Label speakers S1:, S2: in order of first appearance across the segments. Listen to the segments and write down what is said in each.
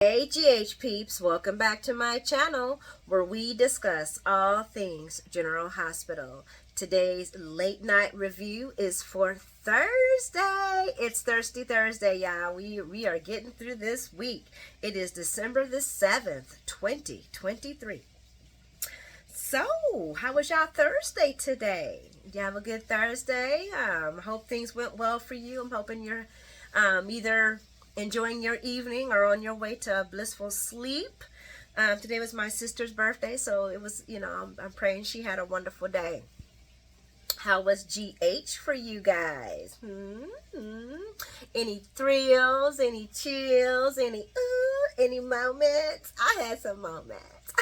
S1: Hey GH peeps, welcome back to my channel where we discuss all things General Hospital. Today's late night review is for Thursday. It's Thirsty Thursday, y'all. We are getting through this week. It is December the 7th, 2023. So, how was y'all Thursday today? Did you have a good Thursday? Hope things went well for you. I'm hoping you're either enjoying your evening or on your way to a blissful sleep. Today was my sister's birthday, so it was, I'm praying she had a wonderful day. How was GH for you guys? Any thrills, any chills, any moments? I had some moments.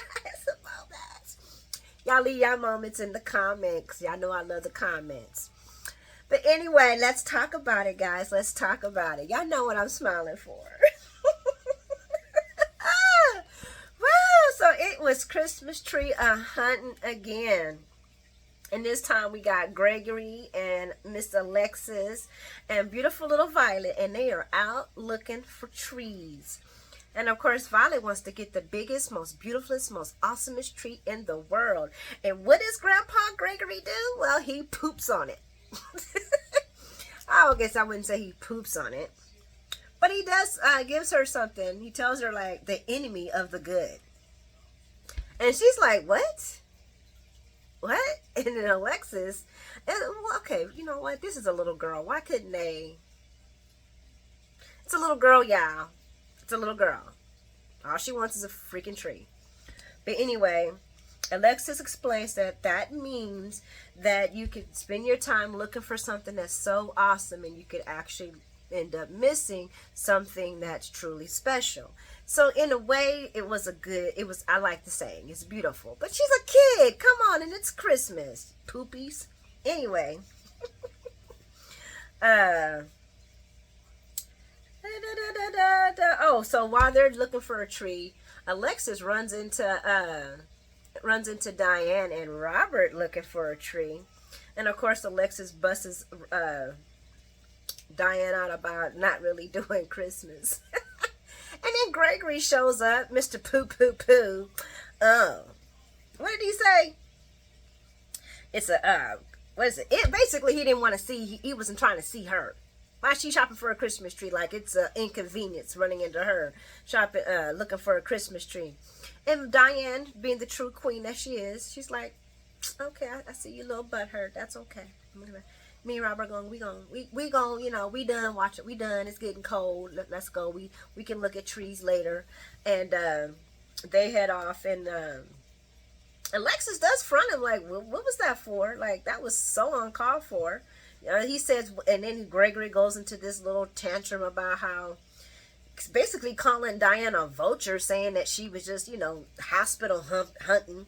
S1: Y'all leave y'all moments in the comments. Y'all know I love the comments. But anyway, let's talk about it, guys. Let's talk about it. Y'all know what I'm smiling for. Wow, so it was Christmas tree hunting again. And this time we got Gregory and Miss Alexis and beautiful little Violet. And they are out looking for trees. And of course, Violet wants to get the biggest, most beautifulest, most awesomest tree in the world. And what does Grandpa Gregory do? Well, he poops on it. I guess I wouldn't say he poops on it, but he does gives her something. He tells her like the enemy of the good, and she's like, what? And then Alexis, okay, you know what? This is a little girl. Why couldn't they? It's a little girl, y'all. It's a little girl. All she wants is a freaking tree. But anyway, Alexis explains that means that you could spend your time looking for something that's so awesome and you could actually end up missing something that's truly special. So in a way, I like the saying, it's beautiful. But she's a kid, come on, and it's Christmas. Poopies. Anyway. So while they're looking for a tree, Alexis runs into Diane and Robert looking for a tree. And of course, Alexis busts Diane out about not really doing Christmas. And then Gregory shows up, Mr. Poo Poo Poo. What did he say? It's what is it? Basically, he didn't want to see, he wasn't trying to see her. Why is she shopping for a Christmas tree? Like it's an inconvenience running into her shopping, looking for a Christmas tree. And Diane, being the true queen that she is, she's like, okay, I see you a little butthurt. That's okay. Me and Robert we done watch it. We done. It's getting cold. Let's go. We can look at trees later. And they head off, and Alexis does front him like, what was that for? Like, that was so uncalled for. He says, and then Gregory goes into this little tantrum about how, basically calling Diane a vulture, saying that she was just, hospital hunting,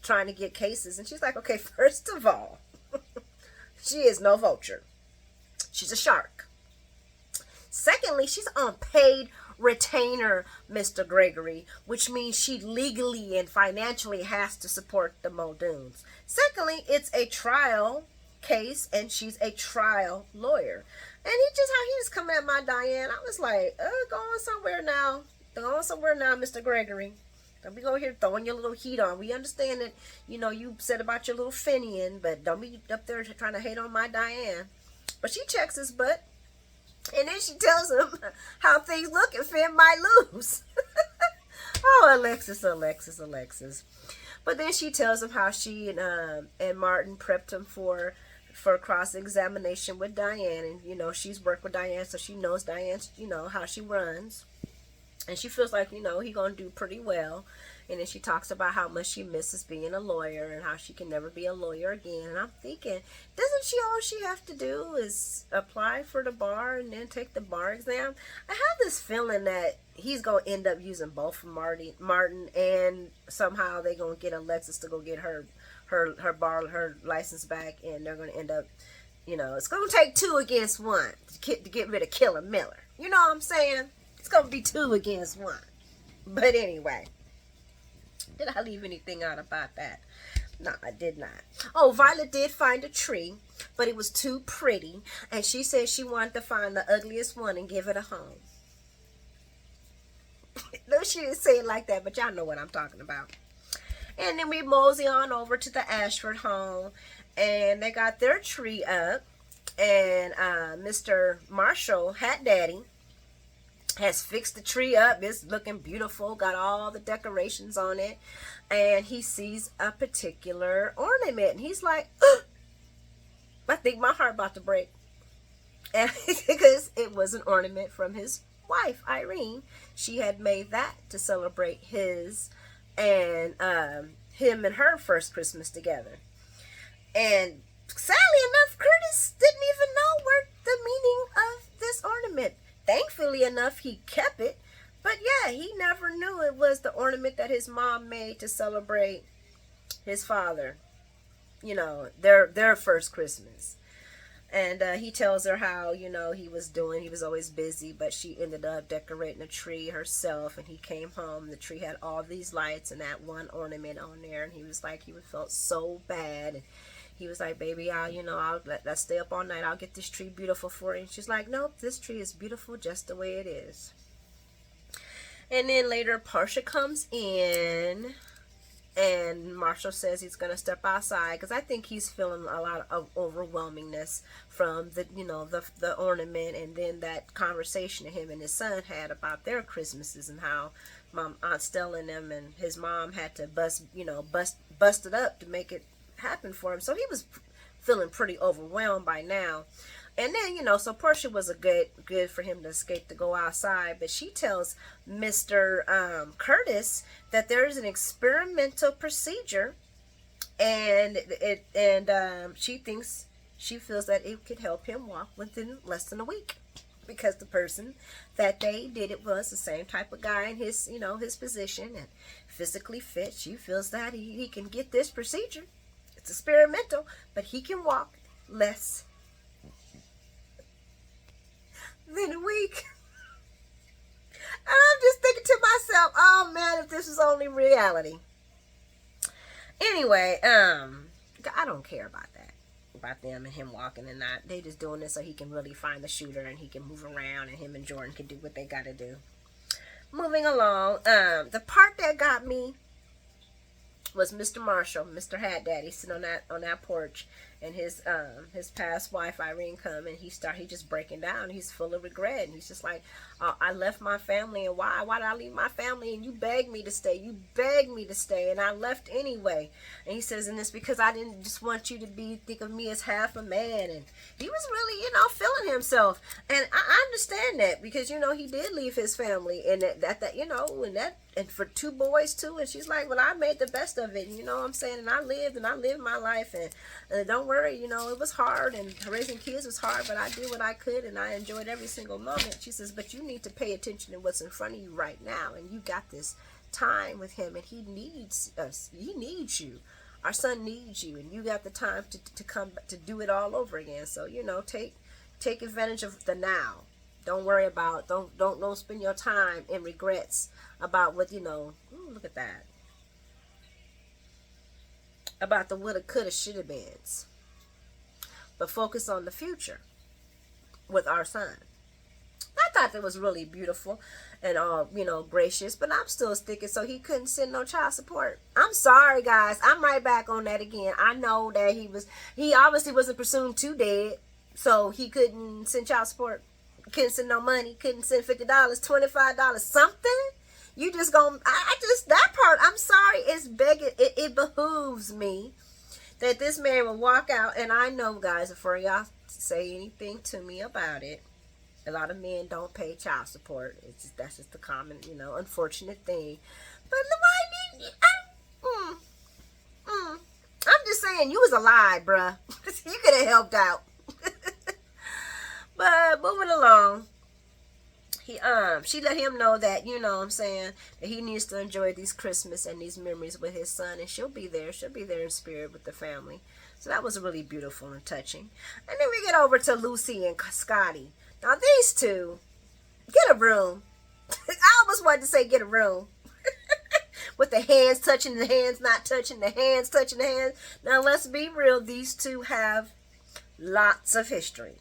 S1: trying to get cases. And she's like, okay, first of all, she is no vulture. She's a shark. Secondly, she's on paid retainer, Mr. Gregory, which means she legally and financially has to support the Muldoones. Secondly, it's a trial case and she's a trial lawyer. And he just coming at my Diane. I was like, go on somewhere now. Go on somewhere now, Mr. Gregory. Don't be over here throwing your little heat on. We understand that, you said about your little Finian, but don't be up there trying to hate on my Diane. But she checks his butt. And then she tells him how things look and Finn might lose. Oh, Alexis. But then she tells him how she and Martin prepped him for cross-examination with Diane, and she's worked with Diane, so she knows Diane's how she runs, and she feels like he gonna do pretty well. And then she talks about how much she misses being a lawyer and how she can never be a lawyer again. And I'm thinking, all she have to do is apply for the bar and then take the bar exam? I have this feeling that he's gonna end up using both Martin, and somehow they're gonna get Alexis to go get her bar license back, and they're gonna end up, it's gonna take 2 against 1 to get rid of Killer Miller. You know what I'm saying? It's gonna be 2 against 1. But anyway, did I leave anything out about that? No, I did not. Oh, Violet did find a tree, but it was too pretty, and she said she wanted to find the ugliest one and give it a home. No, she didn't say it like that, but y'all know what I'm talking about. And then we mosey on over to the Ashford home, and they got their tree up. And Mr. Marshall, Hat Daddy, has fixed the tree up. It's looking beautiful, got all the decorations on it. And he sees a particular ornament, and he's like, "Ugh!" I think my heart about to break. And because it was an ornament from his wife, Irene. She had made that to celebrate his and him and her first Christmas together. And sadly enough, Curtis didn't even know where the meaning of this ornament. Thankfully enough, he kept it. But yeah, he never knew it was the ornament that his mom made to celebrate his father. You know, their first Christmas. And he tells her how, you know, he was always busy, but she ended up decorating a tree herself. And he came home, the tree had all these lights and that one ornament on there. And he was like, he felt so bad. And he was like, baby, let's stay up all night. I'll get this tree beautiful for you. And she's like, nope, this tree is beautiful just the way it is. And then later, Portia comes in. And Marshall says he's going to step outside because I think he's feeling a lot of overwhelmingness from the ornament, and then that conversation that him and his son had about their Christmases and how Aunt Stella and them and his mom had to bust it up to make it happen for him. So he was feeling pretty overwhelmed by now. And then, so Portia was a good for him to escape to go outside. But she tells Mr. Curtis that there's an experimental procedure, and she feels that it could help him walk within less than a week, because the person that they did it was the same type of guy in his position and physically fit. She feels that he can get this procedure. It's experimental, but he can walk less than a week. And I'm just thinking to myself, oh man, if this was only reality. Anyway, I don't care about that. About them and him walking and not. They just doing this so he can really find the shooter and he can move around and him and Jordan can do what they gotta do. Moving along, the part that got me was Mr. Marshall, Mr. Hat Daddy, sitting on that porch, and his past wife Irene come, and he just breaking down. He's full of regret, and he's just like, I left my family, and why did I leave my family? And you begged me to stay, and I left anyway. And he says, and it's because I didn't just want you to think of me as half a man. And he was really, feeling himself, and I understand that, because he did leave his family, and and for two boys too. And she's like, well, I made the best of it, you know what I'm saying? And I lived my life, and don't worry, it was hard, and raising kids was hard, but I did what I could, and I enjoyed every single moment. She says, but you need to pay attention to what's in front of you right now, and you got this time with him, and he needs us. He needs you. Our son needs you, and you got the time to come to do it all over again. So, take advantage of the now. Don't worry about, don't spend your time in regrets about what, ooh, look at that. About the woulda, coulda, shoulda beens. But focus on the future with our son. I thought that was really beautiful and all, gracious, but I'm still sticking, so he couldn't send no child support. I'm sorry, guys. I'm right back on that again. I know that he obviously wasn't pursuing too dead, so he couldn't send child support. Couldn't send no money, couldn't send $50, $25, something. You just gonna, that part, I'm sorry, it's begging, it behooves me that this man will walk out. And I know, guys, before y'all say anything to me about it, a lot of men don't pay child support. That's just the common, unfortunate thing. But why didn't you? I'm just saying, you was alive, bruh. You could have helped out. But moving along, she let him know that, that he needs to enjoy these Christmas and these memories with his son, and she'll be there in spirit with the family. So that was really beautiful and touching. And then we get over to Lucy and Scotty. Now these two, get a room. I almost wanted to say get a room. With the hands touching the hands, not touching the hands, touching the hands. Now let's be real, these two have lots of history.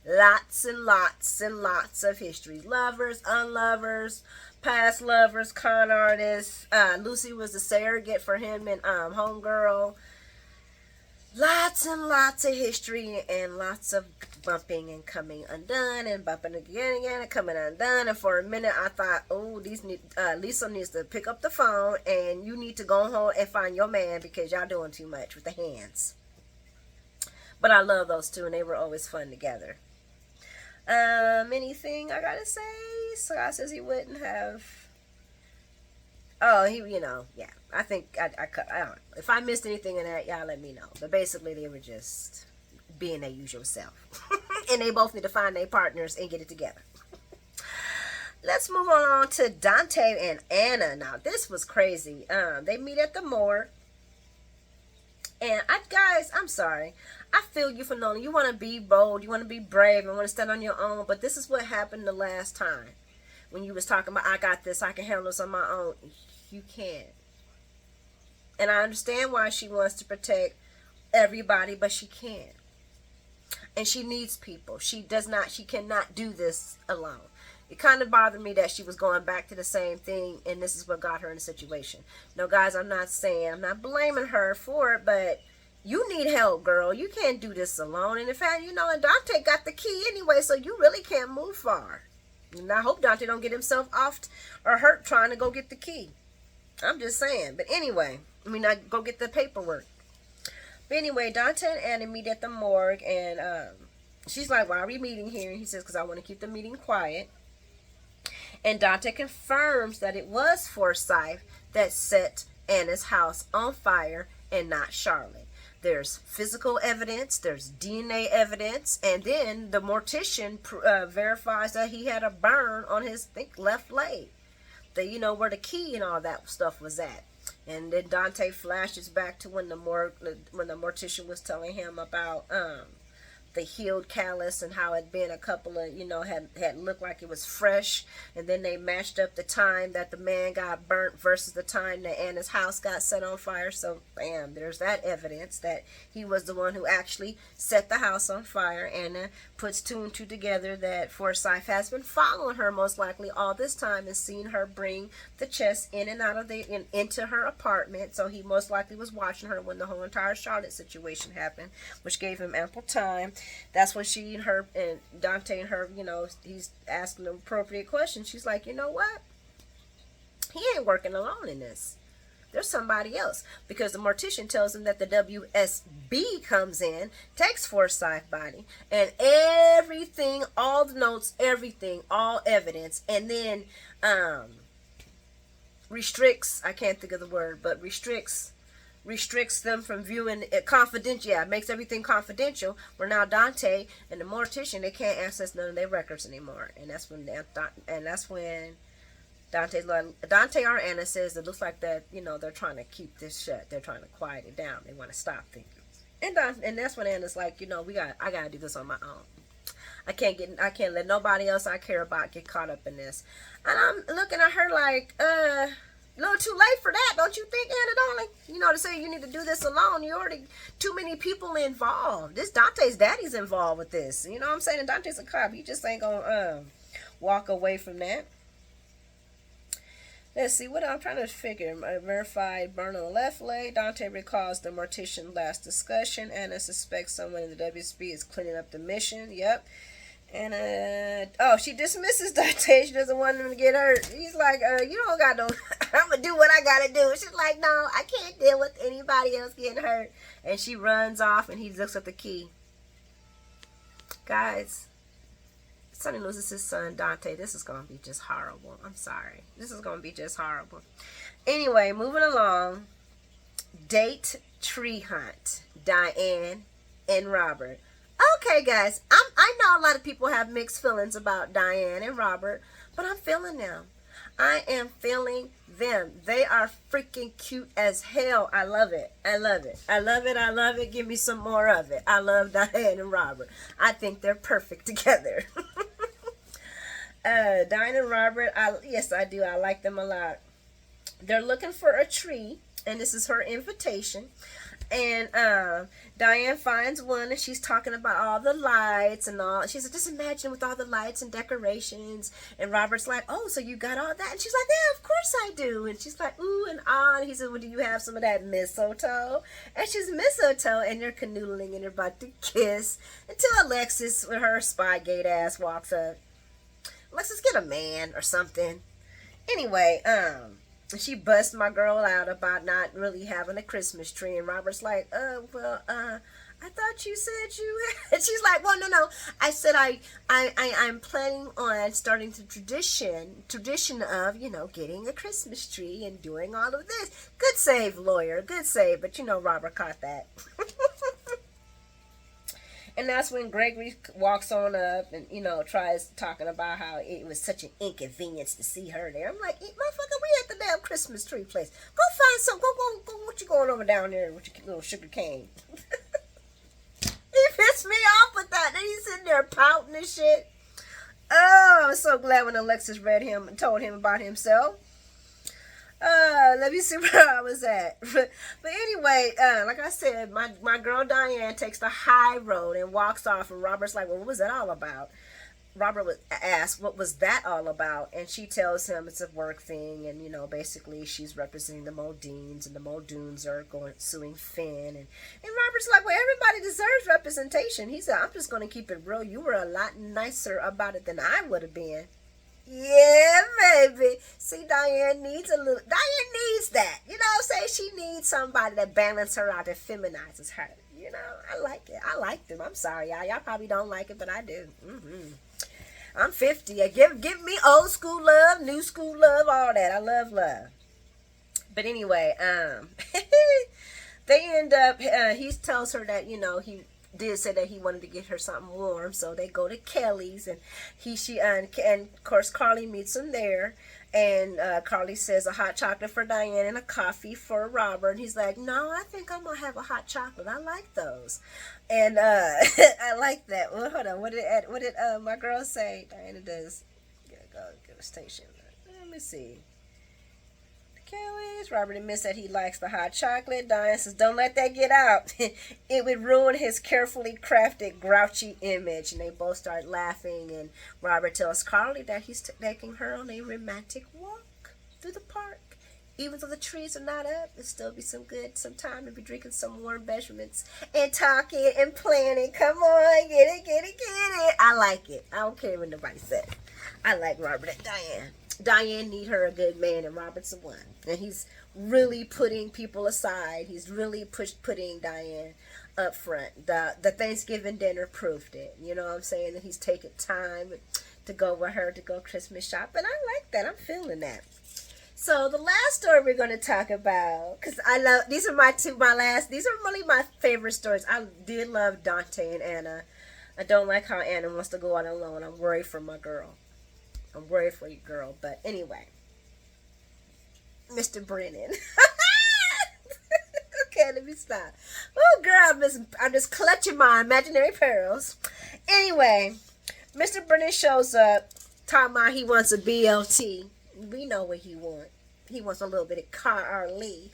S1: Lots and lots and lots of history. Lovers, unlovers, past lovers, con artists. Lucy was the surrogate for him and Homegirl. Lots and lots of history and lots of bumping and coming undone and bumping again and coming undone. And for a minute I thought, oh, Lisa needs to pick up the phone and you need to go home and find your man because y'all doing too much with the hands. But I love those two and they were always fun together. Anything I gotta say? Scott says he wouldn't have. Oh, yeah. I think I don't know. If I missed anything in that, y'all let me know. But basically, they were just being their usual self. And they both need to find their partners and get it together. Let's move on to Dante and Anna. Now, this was crazy. They meet at the morgue. And guys, I'm sorry. I feel you for knowing you want to be bold, you want to be brave, and want to stand on your own. But this is what happened the last time. When you was talking about, I got this, I can handle this on my own. You can't. And I understand why she wants to protect everybody, but she can't. And she needs people. She cannot do this alone. It kind of bothered me that she was going back to the same thing, and this is what got her in the situation. No, guys, I'm not blaming her for it, but you need help, girl. You can't do this alone. And in fact, and Dante got the key anyway, so you really can't move far. And I hope Dante don't get himself off or hurt trying to go get the key. I'm just saying. But anyway, not go get the paperwork. But anyway, Dante and Anna meet at the morgue, and she's like, why are we meeting here? And he says, because I want to keep the meeting quiet. And Dante confirms that it was Forsyth that set Anna's house on fire and not Charlotte. There's physical evidence, there's DNA evidence, and then the mortician verifies that he had a burn on his, left leg. Where the key and all that stuff was at. And then Dante flashes back to when the mortician was telling him about the healed callus and how it had been a couple of, had looked like it was fresh. And then they matched up the time that the man got burnt versus the time that Anna's house got set on fire. So, bam, there's that evidence that he was the one who actually set the house on fire. Anna puts two and two together that Forsyth has been following her most likely all this time and seen her bring the chest in and out of into her apartment. So he most likely was watching her when the whole entire Charlotte situation happened, which gave him ample time. That's when she and her and Dante and her, he's asking the appropriate questions. She's like, you know what? He ain't working alone in this. There's somebody else. Because the mortician tells him that the WSB comes in, takes Forsyth's body, and everything, all the notes, everything, all evidence, and then restricts, I can't think of the word, but restricts them from viewing it confidential. Yeah, it makes everything confidential. Where now Dante and the mortician, they can't access none of their records anymore. And that's when Dante or Anna says it looks like that, they're trying to keep this shut. They're trying to quiet it down. They want to stop things. And that's when Anna's like, I gotta do this on my own. I can't let nobody else I care about get caught up in this. And I'm looking at her like, a little too late for that, don't you think, Anna, darling? To say you need to do this alone. You already too many people involved. This Dante's daddy's involved with this. You know what I'm saying? And Dante's a cop. You just ain't gonna walk away from that. Let's see what I'm trying to figure. Verified burn on the left leg. Dante recalls the mortician last discussion. Anna suspects someone in the WSB is cleaning up the mission. Yep. And she dismisses Dante. She doesn't want him to get hurt. He's like, you don't got no I'm gonna do what I gotta do. She's like, no, I can't deal with anybody else getting hurt. And she runs off and he looks at the key. Guys, Sonny loses his son Dante. This is gonna be just horrible. I'm sorry. This is gonna be just horrible. Anyway, moving along. Date tree hunt. Diane and Robert. Okay, guys, I know a lot of people have mixed feelings about Diane and Robert, but I'm feeling them. I am feeling them. They are freaking cute as hell. I love it. I love it. I love it. I love it. Give me some more of it. I love Diane and Robert. I think they're perfect together. Diane and Robert, yes, I do. I like them a lot. They're looking for a tree, and this is her invitation. And Diane finds one, and she's talking about all the lights and all. She's like, just imagine with all the lights and decorations. And Robert's like, oh, so you got all that? And she's like, yeah, of course I do. And she's like, ooh and ah. And he said, well, do you have some of that mistletoe? And she's mistletoe, and they're canoodling, and they're about to kiss until Alexis, with her Spygate ass, walks up. Alexis, get a man or something. Anyway, she busts my girl out about not really having a Christmas tree, and Robert's like, I thought you said you had. She's like, well, no, I said I'm planning on starting the tradition of, getting a Christmas tree and doing all of this. Good save, lawyer, good save, but Robert caught that. And that's when Gregory walks on up and, tries talking about how it was such an inconvenience to see her there. I'm like, motherfucker, we at the damn Christmas tree place. Go find some. Go. What you going over down there with your little sugar cane? He pissed me off with that. Then he's sitting there pouting and shit. Oh, I was so glad when Alexis read him and told him about himself. Let me see where I was at. But anyway, like I said, my girl Diane takes the high road and walks off, and Robert's like, well, what was that all about? Robert was asked, what was that all about? And she tells him it's a work thing, and, basically she's representing the Modines, and the Muldoons are suing Finn. And Robert's like, well, everybody deserves representation. He said, I'm just going to keep it real. You were a lot nicer about it than I would have been. Yeah, baby. See, Diane needs that. You know what I'm saying? She needs somebody to balance her out, that feminizes her. I like it. I like them. I'm sorry, y'all. Y'all probably don't like it, but I do. I'm 50. Give me old school love, new school love, all that. I love love. But anyway, they end up, he tells her that, he did say that he wanted to get her something warm, so they go to Kelly's, and and of course Carly meets him there, and Carly says a hot chocolate for Diane and a coffee for Robert, and he's like, no, I think I'm gonna have a hot chocolate. I like those. And I like that. Well, hold on, what did my girl say? Diana does go get a station. Let me see. Kelly's. Robert admits that he likes the hot chocolate. Diane says, don't let that get out. It would ruin his carefully crafted grouchy image. And they both start laughing, and Robert tells Carly that he's taking her on a romantic walk through the park. Even though the trees are not up, there'll still be some time to be drinking some warm beverages and talking and planning. Come on, get it. I like it. I don't care what nobody says. I like Robert and Diane. Diane need her a good man, and Robert's the one. And he's really putting people aside. He's really putting Diane up front. The Thanksgiving dinner proved it. You know what I'm saying? That he's taking time to go with her to go Christmas shopping. I like that. I'm feeling that. So the last story we're going to talk about, because I love, these are really my favorite stories. I did love Dante and Anna. I don't like how Anna wants to go out alone. I'm worried for my girl. I'm worried for you, girl. But anyway, Mr. Brennan. Okay, let me stop. Oh, girl, I'm just clutching my imaginary pearls. Anyway, Mr. Brennan shows up, talking about he wants a BLT. We know what he wants. He wants a little bit of Carly.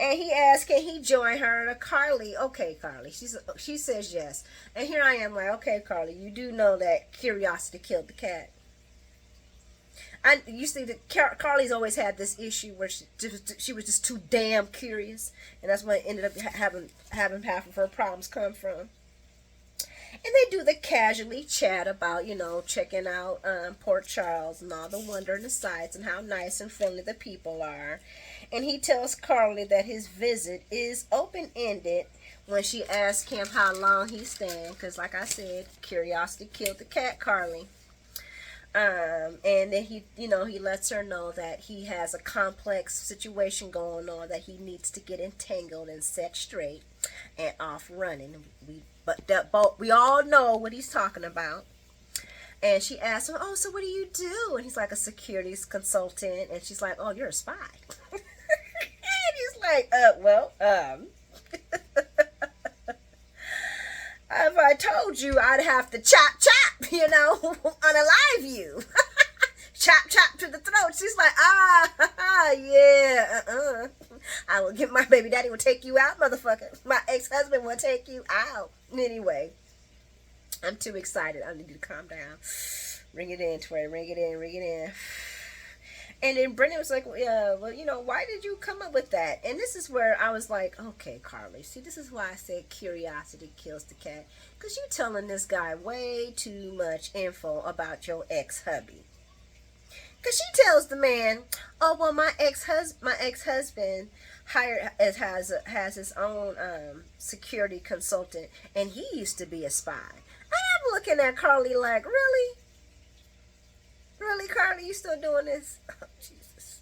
S1: And he asks, can he join her and Carly? Okay, Carly. She says yes. And here I am like, okay, Carly, you do know that curiosity killed the cat. You see, Carly's always had this issue where she was just too damn curious. And that's what ended up having half of her problems come from. And they do the casually chat about, checking out Port Charles and all the wonder and the sights and how nice and friendly the people are. And he tells Carly that his visit is open-ended when she asks him how long he's staying. Because like I said, curiosity killed the cat, Carly. And then he lets her know that he has a complex situation going on that he needs to get entangled and set straight and off running. But we all know what he's talking about. And she asks him, oh, so what do you do? And he's like, a securities consultant. And she's like, oh, you're a spy. And he's like, if I told you, I'd have to chop, unalive you. Chop to the throat. She's like, yeah, I will get my baby daddy will take you out, motherfucker. My ex-husband will take you out. Anyway, I'm too excited. I need you to calm down. Ring it in, Tway. Ring it in. Ring it in. And then Brendan was like, well, why did you come up with that? And this is where I was like, okay, Carly, see, this is why I said curiosity kills the cat. Because you telling this guy way too much info about your ex-hubby. Because she tells the man, oh, well, my ex-husband has his own security consultant, and he used to be a spy. And I'm looking at Carly like, really? Really, Carly, you still doing this? Oh, Jesus.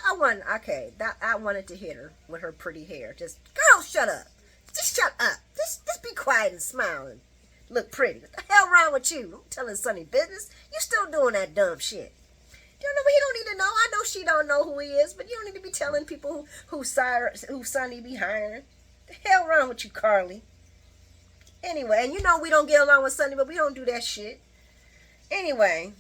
S1: I wanted to hit her with her pretty hair. Just, girl, shut up. Just shut up. Just be quiet and smile and look pretty. What the hell wrong with you? I'm telling Sonny business. You still doing that dumb shit. You don't know, he don't need to know. I know she don't know who he is, but you don't need to be telling people who Sonny be hiring. The hell wrong with you, Carly? Anyway, and we don't get along with Sonny, but we don't do that shit. Anyway,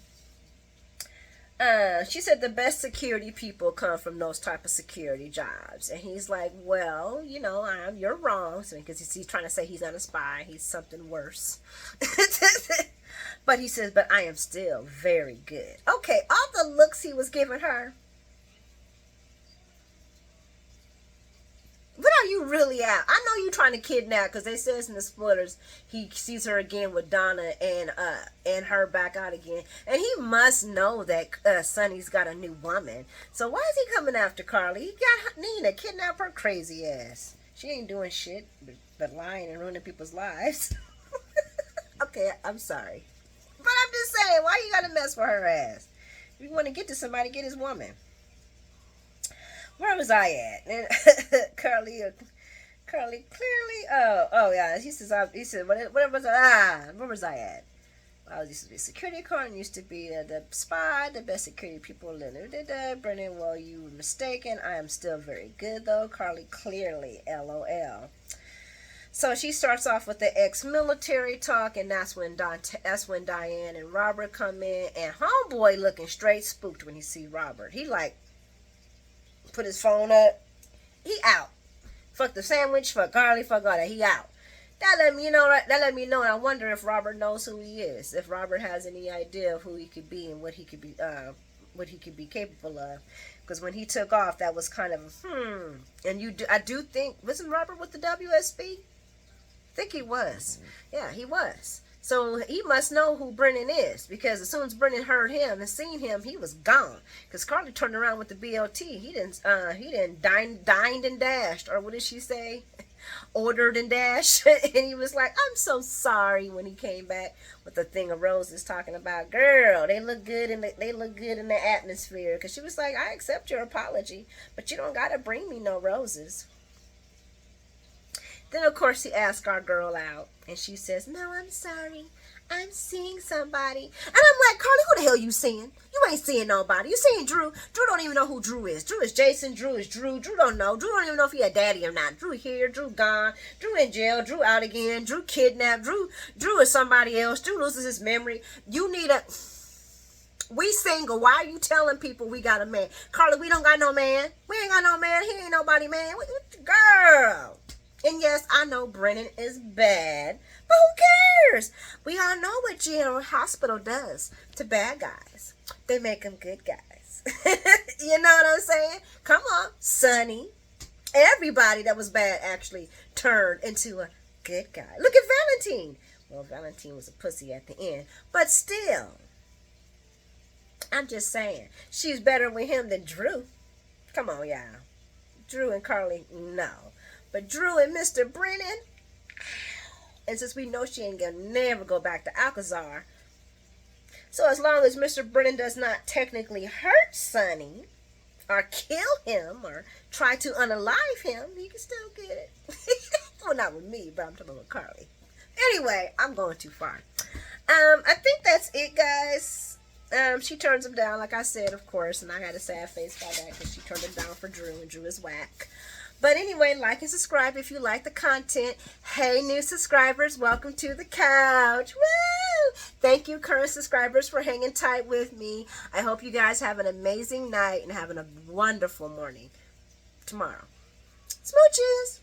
S1: she said the best security people come from those type of security jobs. And he's like, well, you're wrong. Because he's trying to say he's not a spy. He's something worse. But he says, but I am still very good. Okay, all the looks he was giving her. What are you really at? I know you trying to kidnap, because they says in the spoilers he sees her again with Donna and her back out again, and he must know that Sonny's got a new woman. So why is he coming after Carly? He got Nina, kidnap her crazy ass. She ain't doing shit but lying and ruining people's lives. Okay, I'm sorry, but I'm just saying, why you gotta mess with her ass? If you want to get to somebody, get his woman. Where was I at? And Carly clearly. Oh yeah. He said, where was I at? I used to be a security guard and used to be the spy, the best security people in the Brennan, well, you were mistaken. I am still very good though. Carly clearly, LOL. So she starts off with the ex-military talk, and that's when Diane and Robert come in, and homeboy looking straight spooked when he see Robert. He like put his phone up. He out. Fuck the sandwich. Fuck Carly. Fuck all that. He out. That let me know. That let me know. And I wonder if Robert knows who he is. If Robert has any idea of who he could be and what he could be capable of. Because when he took off, that was kind of And I do think, wasn't Robert with the WSB? I think he was. Yeah, he was. So he must know who Brennan is, because as soon as Brennan heard him and seen him, he was gone. Because Carly turned around with the BLT. He didn't dined and dashed, or what did she say? Ordered and dashed. And he was like, I'm so sorry, when he came back with the thing of roses talking about, girl, they look good in the atmosphere. Because she was like, I accept your apology, but you don't got to bring me no roses. Then, of course, he asked our girl out, and she says, no, I'm sorry. I'm seeing somebody. And I'm like, Carly, who the hell you seeing? You ain't seeing nobody. You seeing Drew. Drew don't even know who Drew is. Drew is Jason. Drew is Drew. Drew don't know. Drew don't even know if he had daddy or not. Drew here. Drew gone. Drew in jail. Drew out again. Drew kidnapped. Drew is somebody else. Drew loses his memory. You need a... We single. Why are you telling people we got a man? Carly, we don't got no man. We ain't got no man. He ain't nobody man. Girl. And yes, I know Brennan is bad, but who cares? We all know what General Hospital does to bad guys. They make them good guys. You know what I'm saying? Come on, Sonny. Everybody that was bad actually turned into a good guy. Look at Valentine. Well, Valentine was a pussy at the end, but still. I'm just saying, she's better with him than Drew. Come on, y'all. Drew and Carly, no. But Drew and Mr. Brennan, and since we know she ain't gonna never go back to Alcazar, so as long as Mr. Brennan does not technically hurt Sonny, or kill him, or try to unalive him, he can still get it. Well, not with me, but I'm talking about Carly. Anyway, I'm going too far. I think that's it, guys. She turns him down, like I said, of course, and I had a sad face by that because she turned him down for Drew, and Drew is whack. But anyway, like and subscribe if you like the content. Hey, new subscribers, welcome to the couch. Woo! Thank you, current subscribers, for hanging tight with me. I hope you guys have an amazing night and having a wonderful morning. tomorrow. Smooches.